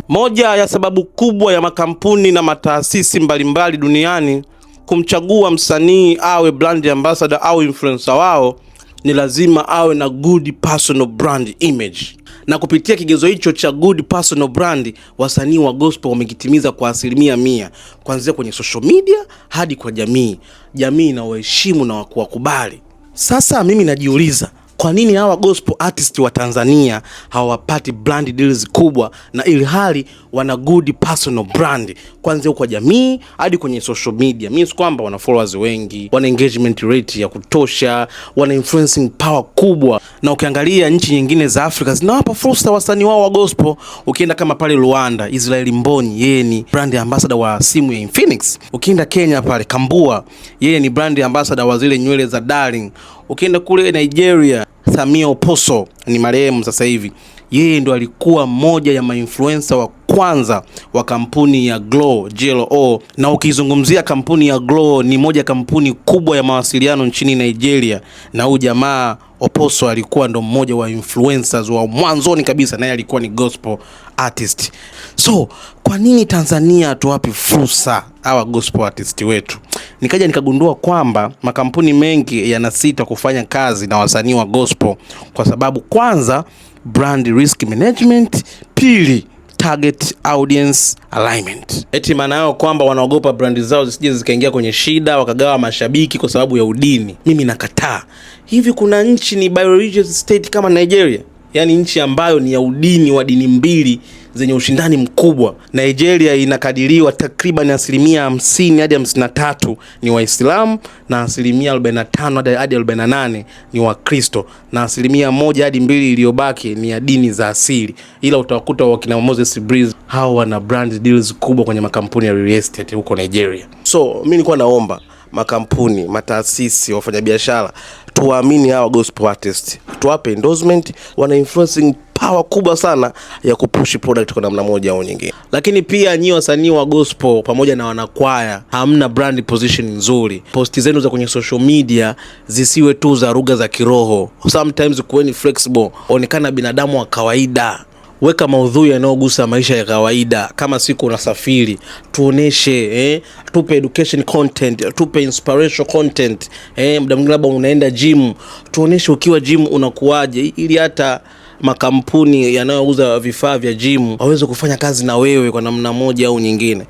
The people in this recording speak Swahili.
Moja ya sababu kubwa ya makampuni na mataasisi mbalimbali duniani kumchagua msanii awe brand ambassador au influencer wao ni lazima awe na good personal brand image. Na kupitia kigezo hicho cha good personal brand, wasanii wa gospel wamekitimiza kwa 100%, kuanzia kwenye social media hadi kwa jamii inawaheshimu na kuwakubali. Sasa mimi najiuliza, kwa nini hawa gospel artists wa Tanzania hawapati brand deals kubwa na ili hali wana good personal brand kuanzia kwa jamii hadi kwenye social media? Means kwamba wana followers wengi, wana engagement rate ya kutosha, wana influencing power kubwa. Na ukiangalia nchi nyingine za Afrika zinawapa fursa wasanii wao wa gospel. Ukienda kama pale Rwanda, Israel Mboni, yeye ni brand ambassador wa simu ya Infinix. Ukienda Kenya pale Kambua, yeye ni brand ambassador wa zile nywele za Darling. Ukienda kule Nigeria, Samia Oposo ni marehemu sasa hivi, yeye ndo alikuwa mmoja ya mainfluencer wa kwanza wa kampuni ya GLO. Na ukizungumzia kampuni ya GLO, ni moja kampuni kubwa ya mawasiliano nchini Nigeria, na huyu jamaa Oposo alikuwa ndo mmoja wa influencers wa mwanzoni kabisa, naye alikuwa ni gospel artist. So kwa nini Tanzania tuwapi fursa hawa gospel artist wetu? Nikaja nikagundua kwamba makampuni mengi yanasita kufanya kazi na wasanii wa gospel kwa sababu kwanza, brand risk management; pili, target audience alignment. Eti maana yao kwamba wanaogopa brand zao zisije zikaingia kwenye shida wakagawa mashabiki kwa sababu ya udini. Mimi nakataa. Hivi kuna nchi ni bi-religious state kama Nigeria? Yani nchi ambayo ni ya udini wa dini mbili zenye ushindani mkubwa. Nigeria inakadiriwa takriban 50% hadi 53% ni Waislamu, na 45% hadi 48% ni Wakristo, na 1% hadi 2% iliyobaki ni ya dini za asili. Ila utawakuta wakina Moses Breeze hao wana brand deals kubwa kwenye makampuni ya real estate huko Nigeria. So mimi nilikuwa naomba makampuni, mataasisi, wafanyabiashara tuwaamini hawa gospel artists, tuwape endorsement. Wana influencing power kubwa sana ya kupush product kwa namna moja au nyingine. Lakini pia nyinyi wasanii wa gospel pamoja na wanakwaya hamna brand position nzuri. Posti zenu za kwenye social media zisiwe tu za lugha za kiroho. Sometimes kuweni flexible, onekana binadamu wa kawaida. Weka maudhui yanayogusa maisha ya kawaida. Kama siku unasafiri, tuoneshe, tupe education content, tupe inspirational content. Muda mwingine labda unaenda gym, tuoneshe ukiwa gym unakuaje, ili hata makampuni yanayouza vifaa vya gym waweze kufanya kazi na wewe kwa namna moja au nyingine.